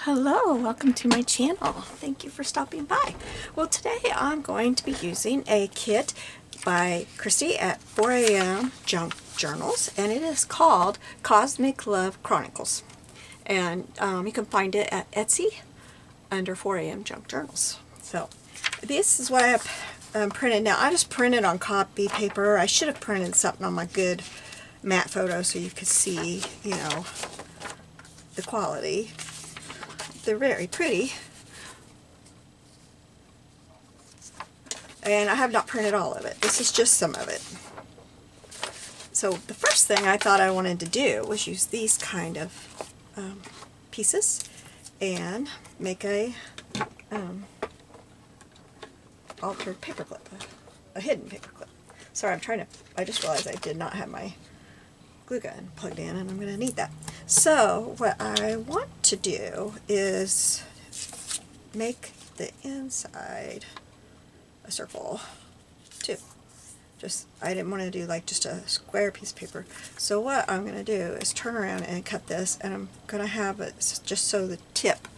Hello, welcome to my channel. Thank you for stopping by. Well, today I'm going to be using a kit by Christy at 4 AM Junk Journals, and it is called Cosmic Love Chronicles. And you can find it at Etsy under 4 AM Junk Journals. So this is what I have printed. Now I just printed on copy paper. I should have printed something on my good matte photo so you could see, you know, the quality. They're very pretty, and I have not printed all of it. This is just some of it. So the first thing I thought I wanted to do was use these kind of pieces and make a altered paperclip, a hidden paperclip. Sorry, I just realized I did not have my glue gun plugged in, and I'm going to need that. So what I want to do is make the inside a circle too. I didn't want to do like just a square piece of paper. So what I'm going to do is turn around and cut this, and I'm going to have it just so the tip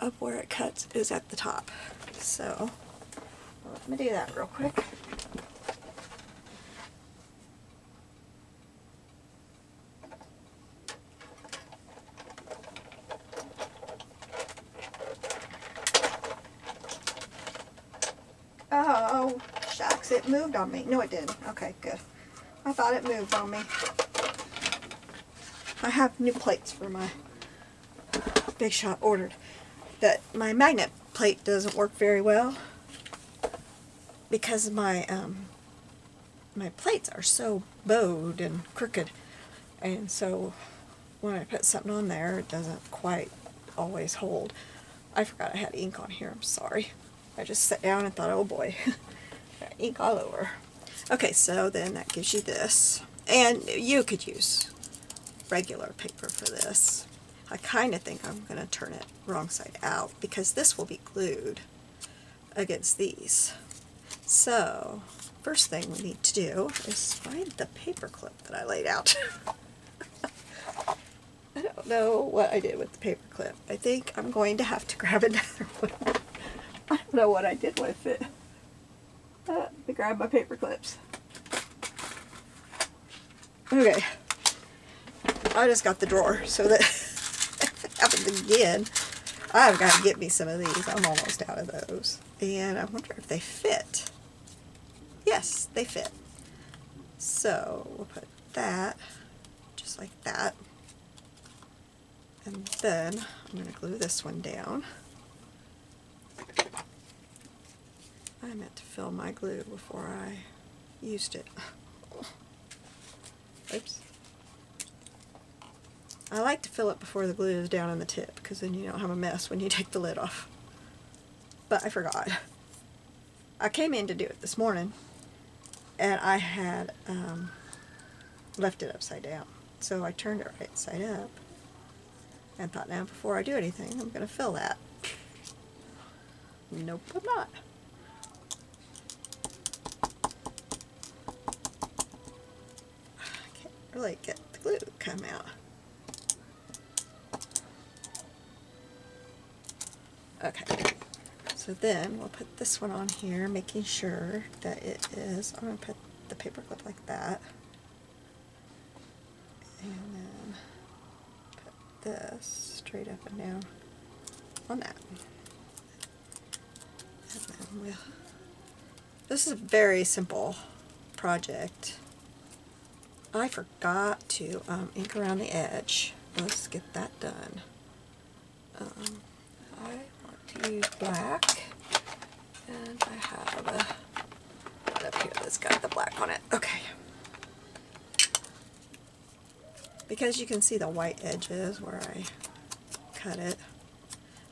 of where it cuts is at the top. So let me do that real quick. Oh, shucks, it moved on me. No, it didn't. Okay, good. I thought it moved on me. I have new plates for my Big Shot ordered. My magnet plate doesn't work very well because my plates are so bowed and crooked, and so when I put something on there, it doesn't quite always hold. I forgot I had ink on here. I'm sorry. I just sat down and thought, oh boy, got ink all over. Okay, so then that gives you this. And you could use regular paper for this. I kind of think I'm going to turn it wrong side out because this will be glued against these. So, first thing we need to do is find the paper clip that I laid out. I don't know what I did with the paper clip. I think I'm going to have to grab another one. I don't know what I did with it. Let me grab my paper clips. Okay. I just got the drawer so that if it happens again, I've got to get me some of these. I'm almost out of those. And I wonder if they fit. Yes, they fit. So we'll put that just like that. And then I'm going to glue this one down. I meant to fill my glue before I used it. Oops. I like to fill it before the glue is down on the tip, because then you don't have a mess when you take the lid off. But I forgot. I came in to do it this morning, and I had left it upside down. So I turned it right side up, and thought, now before I do anything, I'm going to fill that. Nope, I'm not. Really get the glue to come out. Okay, so then we'll put this one on here, making sure that it is, I'm going to put the paper clip like that, and then put this straight up and down on that. And then this is a very simple project. I forgot to ink around the edge. Let's get that done. I want to use black, and I have one up here that's got the black on it. Okay. Because you can see the white edges where I cut it.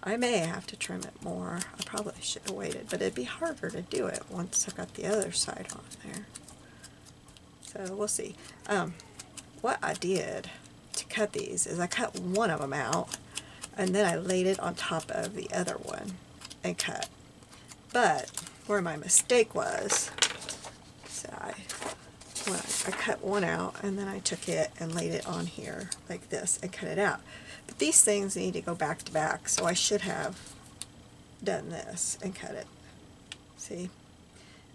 I may have to trim it more. I probably should have waited, but it'd be harder to do it once I've got the other side on there. So we'll see. What I did to cut these is I cut one of them out, and then I laid it on top of the other one and cut. But where my mistake was, so I cut one out, and then I took it and laid it on here like this and cut it out. But these things need to go back to back, so I should have done this and cut it. See?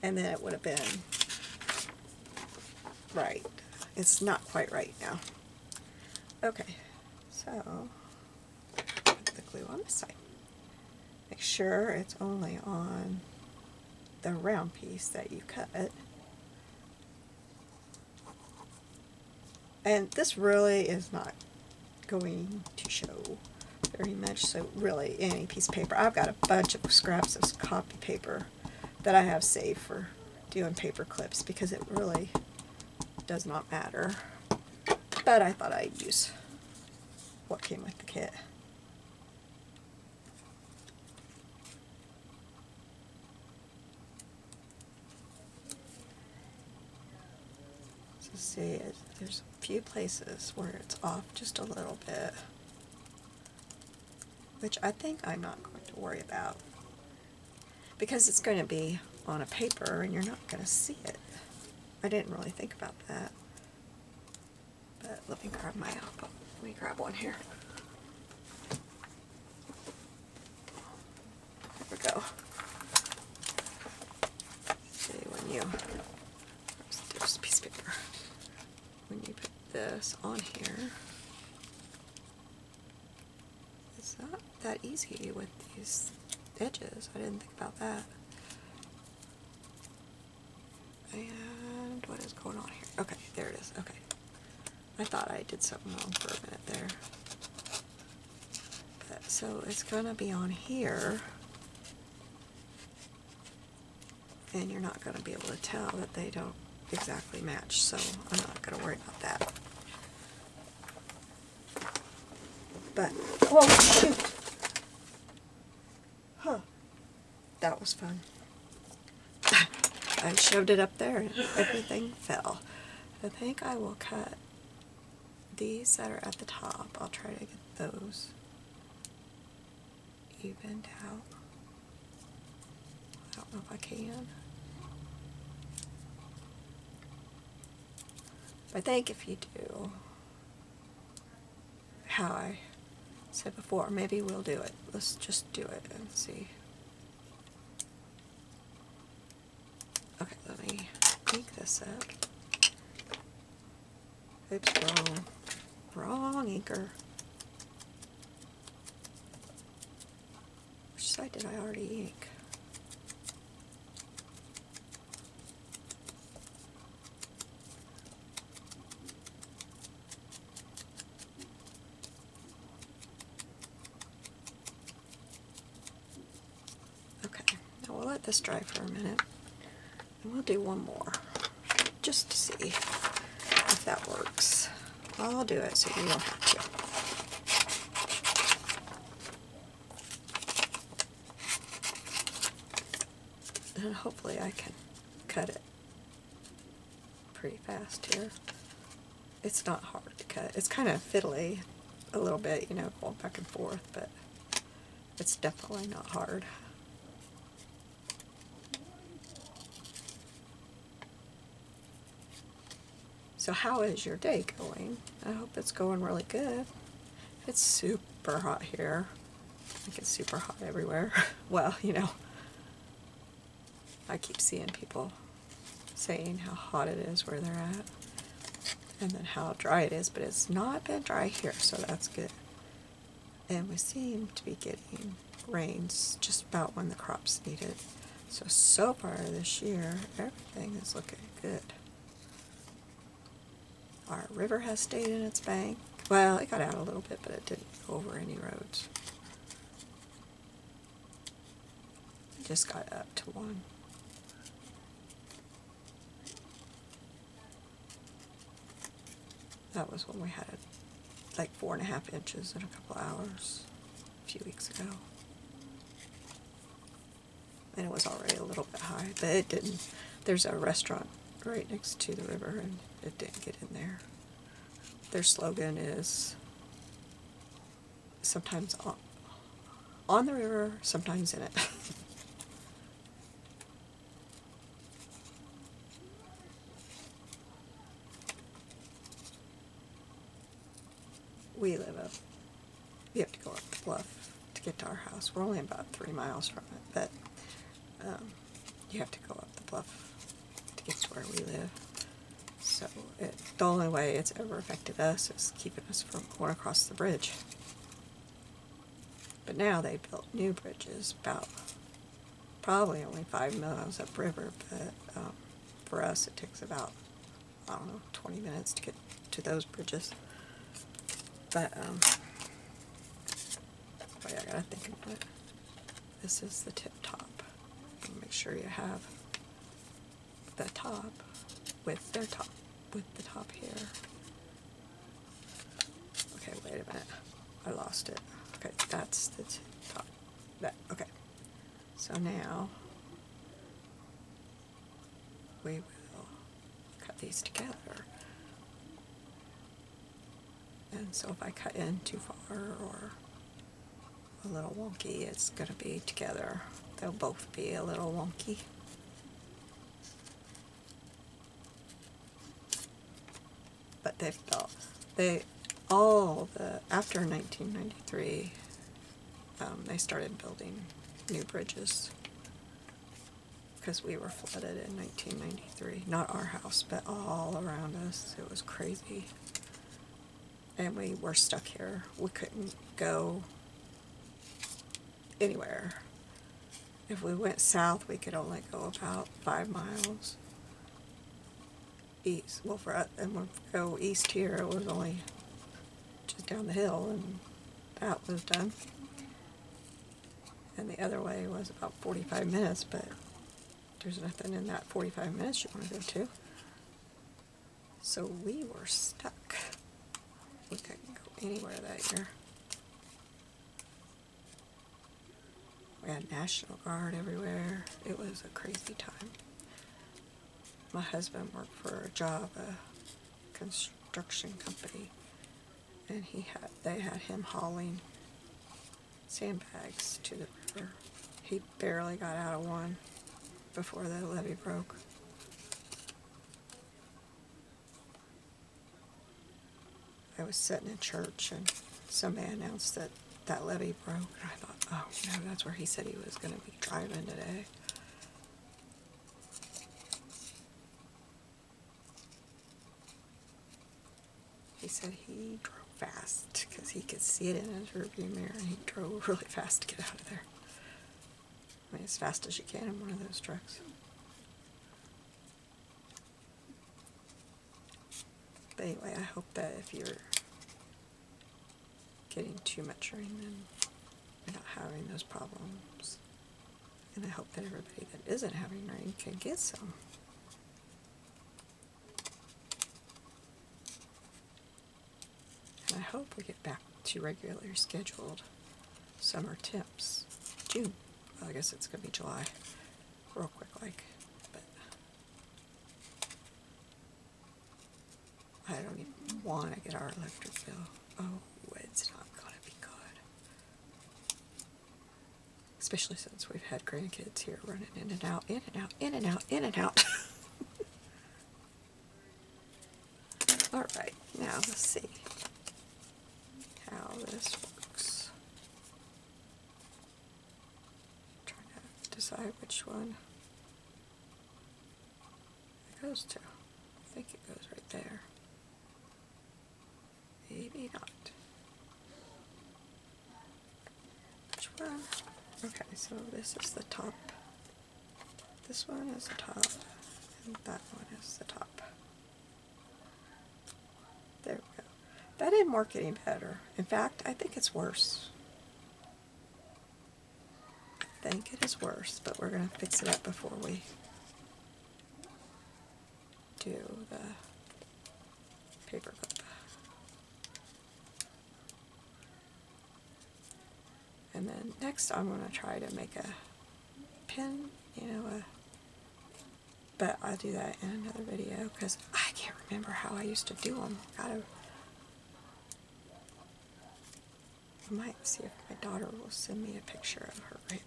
And then it would have been right. It's not quite right now. Okay, so put the glue on this side. Make sure it's only on the round piece that you cut. And this really is not going to show very much, so really any piece of paper. I've got a bunch of scraps of copy paper that I have saved for doing paper clips because it really does not matter. But I thought I'd use what came with the kit. So see, there's a few places where it's off just a little bit, which I think I'm not going to worry about because it's going to be on a paper and you're not going to see it. I didn't really think about that. But let me grab my let me grab one here. There we go. See, when you there's a piece of paper. When you put this on here, it's not that easy with these edges. I didn't think about that. And what is going on here? Okay, there it is. Okay. I thought I did something wrong for a minute there. But, so it's going to be on here. And you're not going to be able to tell that they don't exactly match. So I'm not going to worry about that. But, oh shoot! Huh. That was fun. I shoved it up there and everything fell. I think I will cut these that are at the top. I'll try to get those evened out. I don't know if I can. I think if you do how I said before, maybe we'll do it. Let's just do it and see. Okay, let me ink this up. Oops, wrong inker. Which side did I already ink? Okay, now we'll let this dry for a minute. And we'll do one more, just to see if that works. I'll do it so you don't have to. And hopefully I can cut it pretty fast here. It's not hard to cut. It's kind of fiddly a little bit, you know, going back and forth, but it's definitely not hard. So how is your day going? I hope it's going really good. It's super hot here. I think it's super hot everywhere. Well, you know, I keep seeing people saying how hot it is where they're at and then how dry it is, but it's not been dry here, so that's good. And we seem to be getting rains just about when the crops need it. So far this year, everything is looking good. Our river has stayed in its bank. Well, it got out a little bit, but it didn't go over any roads. It just got up to one. That was when we had like 4.5 inches in a couple hours a few weeks ago. And it was already a little bit high, but it didn't. There's a restaurant right next to the river, and it didn't get in there. Their slogan is sometimes on the river, sometimes in it. We live bluff to get to our house. We're only about 3 miles from it, but you have to go up the bluff to get to where we live. So the only way it's ever affected us is keeping us from going across the bridge. But now they built new bridges, about probably only 5 miles upriver, but for us it takes about, I don't know, 20 minutes to get to those bridges. But, wait, I gotta think about it. This is the tip top. Make sure you have the top with their top, with the top here. Okay, wait a minute. I lost it. Okay, that's the top. That, okay. So now we will cut these together. And so if I cut in too far or a little wonky, it's going to be together. They'll both be a little wonky. But they've built, after 1993, they started building new bridges because we were flooded in 1993. Not our house, but all around us. It was crazy. And we were stuck here. We couldn't go anywhere. If we went south, we could only go about 5 miles east. Well, for us, and when we go east here, it was only just down the hill, and that was done. And the other way was about 45 minutes, but there's nothing in that 45 minutes you want to go to. So we were stuck. We couldn't go anywhere that year. We had National Guard everywhere. It was a crazy time. My husband worked for a job, a construction company, and they had him hauling sandbags to the river. He barely got out of one before the levee broke. I was sitting in church and somebody announced that that levee broke, and I thought, oh no, that's where he said he was going to be driving today. He said he drove fast because he could see it in his rearview mirror, and he drove really fast to get out of there. I mean, as fast as you can in one of those trucks. But anyway, I hope that if you're getting too much rain, then you're not having those problems. And I hope that everybody that isn't having rain can get some. And I hope we get back to regularly scheduled summer temps. June. Well, I guess it's going to be July. Real quick like. But I don't even want to get our electric bill. Oh, it's not going to be good. Especially since we've had grandkids here running in and out, in and out, in and out, in and out. Alright, now let's see how this works. Trying to decide which one it goes to. I think it goes right there. Maybe not. Which one? Okay, so this is the top. This one is the top, and that one is the top. There we go. That didn't work any better. In fact, I think it's worse. I think it is worse, but we're going to fix it up before we do the paperclip. And then next I'm going to try to make a pin, but I'll do that in another video because I can't remember how I used to do them. I might see if my daughter will send me a picture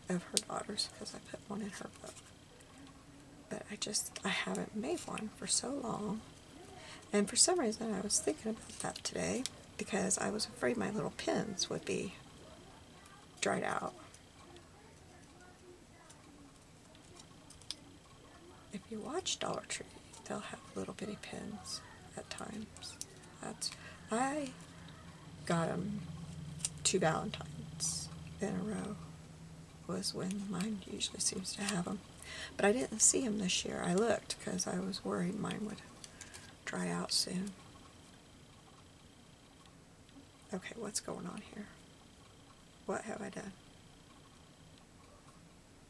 of her daughters because I put one in her book. But I haven't made one for so long. And for some reason I was thinking about that today because I was afraid my little pins would be dried out. If you watch Dollar Tree, they'll have little bitty pins at times. I got them 2 Valentines in a row was when mine usually seems to have them. But I didn't see them this year. I looked because I was worried mine would dry out soon. Okay, what's going on here? What have I done?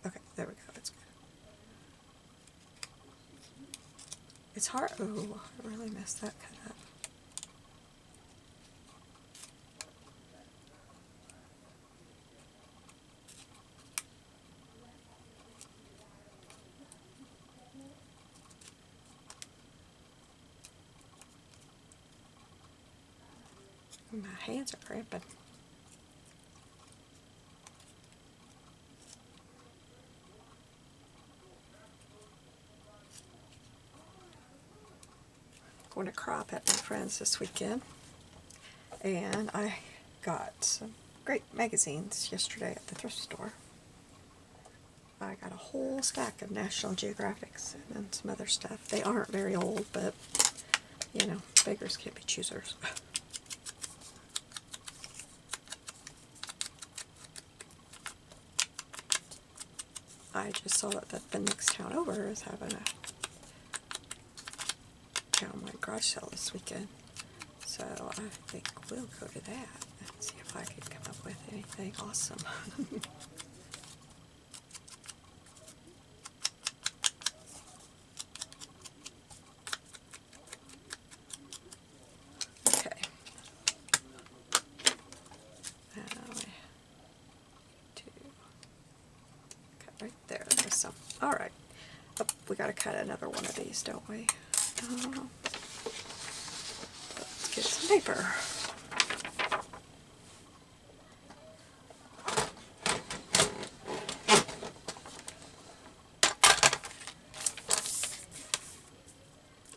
Okay, there we go. It's good. It's hard. Oh, I really messed that cut up. My hands are cramping. Going to crop at my friends this weekend, and I got some great magazines yesterday at the thrift store. I got a whole stack of National Geographics and some other stuff. They aren't very old, but you know, beggars can't be choosers. I just saw that the next town over is having a town-wide garage sale this weekend, so I think we'll go to that and see if I can come up with anything awesome. Okay. Now I to cut right there. There's some. All right. Oh, we got to cut another one of these, don't we? Let's get some paper.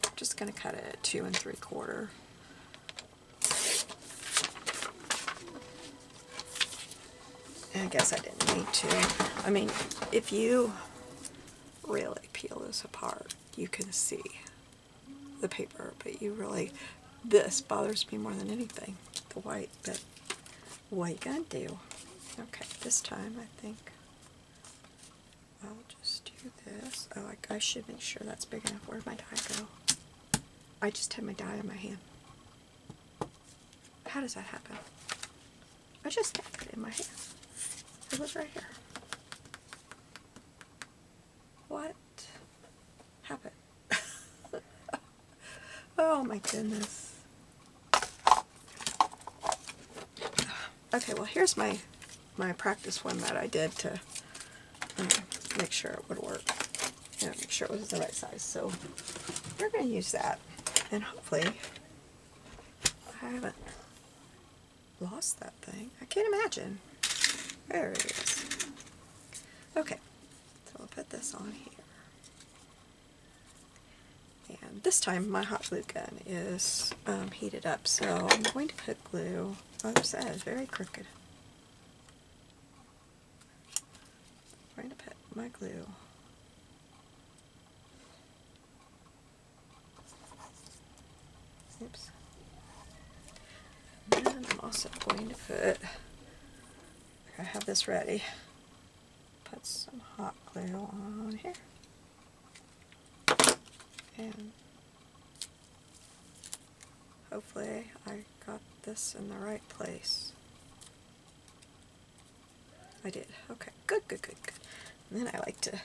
I'm just going to cut it at 2 3/4. And I guess I didn't need to. I mean, if you really peel this apart, you can see the paper, but you really, this bothers me more than anything, the white, but what you gonna do? Okay, this time I think I'll just do this. Oh, I should make sure that's big enough. Where'd my die go? I just had my die in my hand. How does that happen? I just had it in my hand. It was right here. What happened? Oh my goodness. Okay, well here's my practice one that I did to make sure it would work. You know, make sure it was the right size. So we're going to use that, and hopefully I haven't lost that thing. I can't imagine. There it is. Okay, so I'll put this on here. And this time my hot glue gun is heated up, so I'm going to put glue. Oops, that is very crooked. I'm going to put my glue oops. And then I'm also going to put, I have this ready, put some hot glue on here. And hopefully I got this in the right place. I did. Okay, good, good, good, good. And then I like to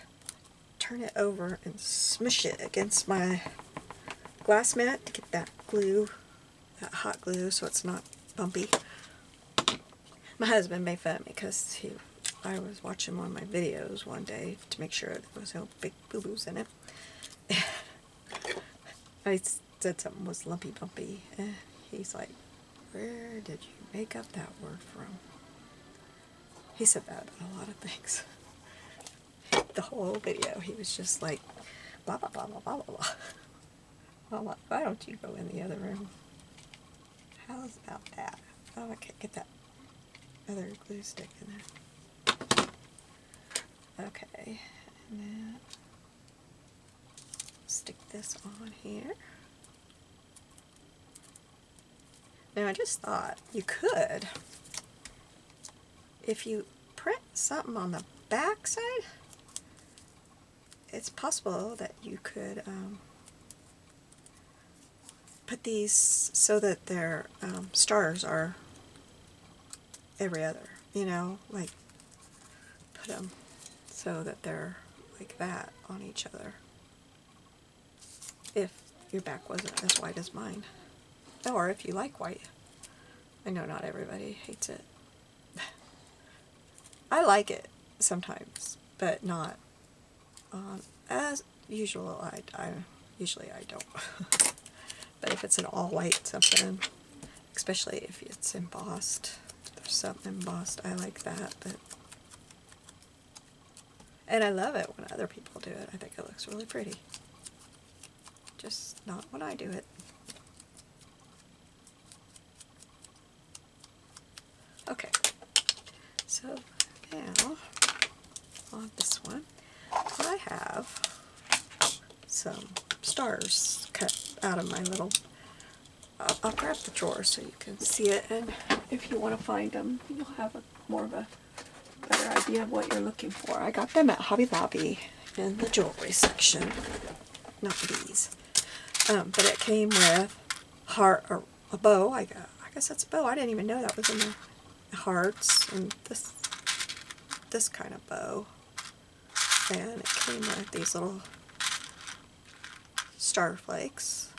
turn it over and smush it against my glass mat to get that glue, that hot glue, so it's not bumpy. My husband made fun of me because I was watching one of my videos one day to make sure there was no big boo-boos in it. I said something was lumpy bumpy, and he's like, where did you make up that word from? He said that about a lot of things. The whole video, he was just like, blah, blah, blah, blah, blah, blah, blah. I'm like, why don't you go in the other room? How's about that? Oh, I can't get that other glue stick in there. Okay, and then stick this on here. Now I just thought you could, if you print something on the back side, it's possible that you could put these so that their stars are every other, you know, like put them so that they're like that on each other, if your back wasn't as white as mine, or if you like white. I know not everybody hates it. I like it sometimes, but not as usual. Usually I don't. But if it's an all white something, especially if it's embossed, there's something embossed, I like that. But and I love it when other people do it. I think it looks really pretty. Just not when I do it. Okay, so now on this one, I have some stars cut out of my little, I'll grab the drawer so you can see it, and if you want to find them, you'll have more of a better idea of what you're looking for. I got them at Hobby Lobby in the jewelry section, not these, but it came with heart, or a bow. I guess that's a bow. I didn't even know that was in there. Hearts and this kind of bow, and it came with these little star flakes,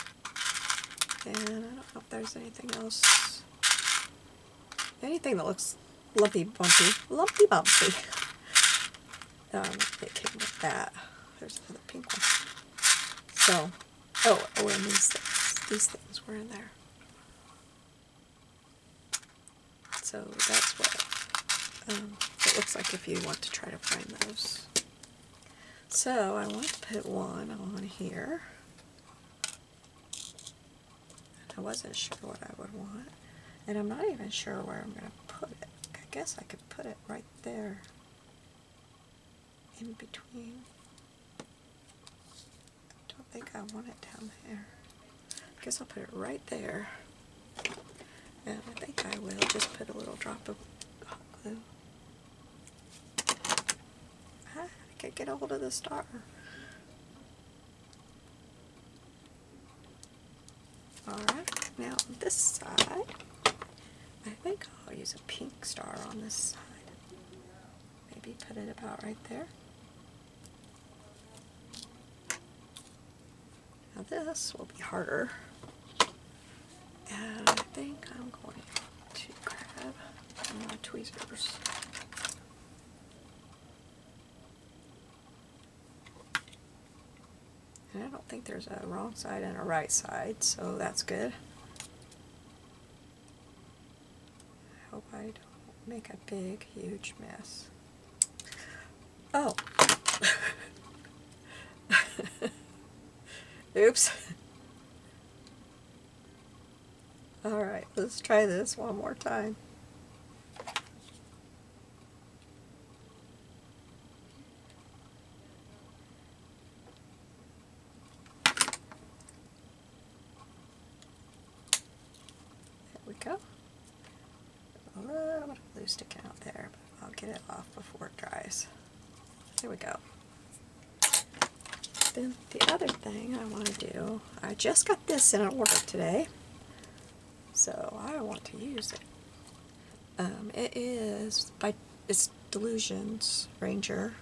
and I don't know if there's anything else, anything that looks lumpy bumpy. It came with that. There's another pink one. So, and these things were in there. So that's what it looks like if you want to try to find those. So I want to put one on here. I wasn't sure what I would want, and I'm not even sure where I'm going to put it. I guess I could put it right there in between. I don't think I want it down there. I guess I'll put it right there. And I think I will just put a little drop of hot glue. I could get a hold of the star. Alright, now on this side, I think I'll use a pink star on this side. Maybe put it about right there. Now this will be harder. And I think I'm going to grab my tweezers. And I don't think there's a wrong side and a right side, so that's good. I hope I don't make a big, huge mess. Oh! Oops. Alright, let's try this one more time. There we go. A little bit of glue sticking out there, but I'll get it off before it dries. There we go. Then the other thing I want to do, I just got this in an order today, so I want to use it. It's Delusions Ranger,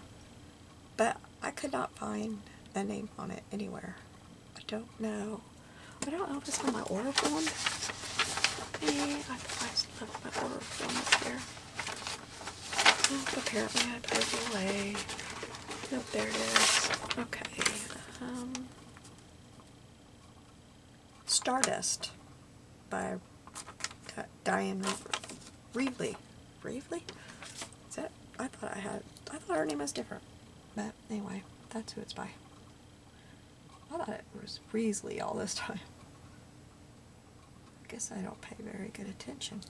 but I could not find a name on it anywhere. I don't know if it's on my order form. I left my order form up here. Oh, apparently I put it away. Nope, there it is. Okay. Stardust by Diane Reevely. Reevely? Is that? I thought her name was different. But anyway, that's who it's by. I thought it was Reesley all this time. I guess I don't pay very good attention.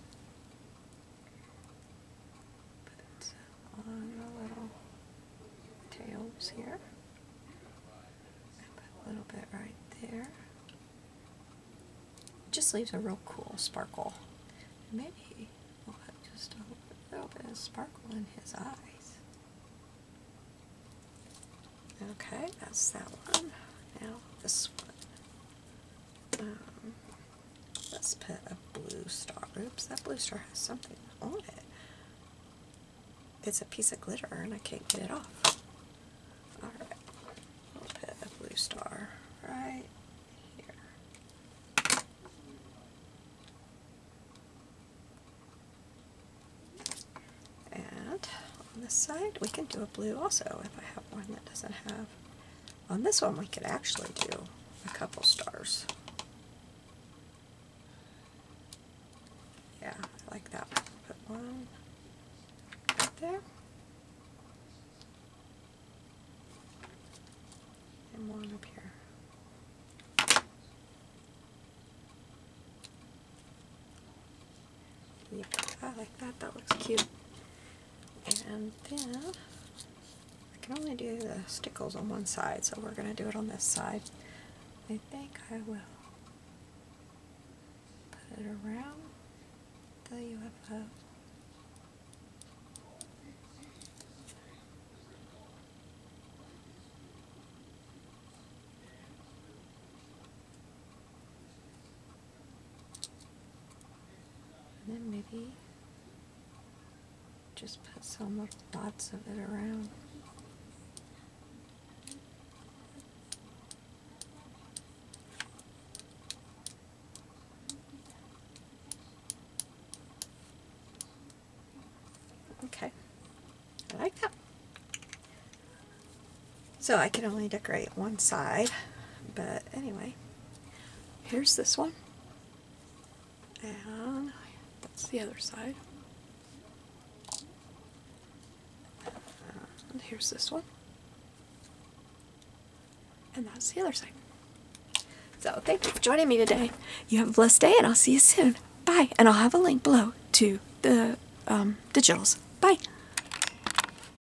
Put on a little sparkles here. And put a little bit right there. It just leaves a real cool sparkle. Maybe we'll put just a little bit of sparkle in his eyes. Okay, that's that one. Now this one. Let's put a blue star. Oops, that blue star has something on it. It's a piece of glitter and I can't get it off. Alright, I'll put a blue star right here. And on this side we can do a blue also if I have one that doesn't have. On this one we could actually do a couple stars. Yeah, I like that one. Put one right there. And one up here. Yeah, I like that. That looks cute. And then I can only do the stickles on one side, so we're going to do it on this side. I think I will put it around the UFO. And then maybe just put some little dots of it around. Okay, I like that. So I can only decorate one side, but anyway, here's this one, and that's the other side. And here's this one, and that's the other side. So thank you for joining me today. You have a blessed day, and I'll see you soon. Bye, and I'll have a link below to the digitals. Bye.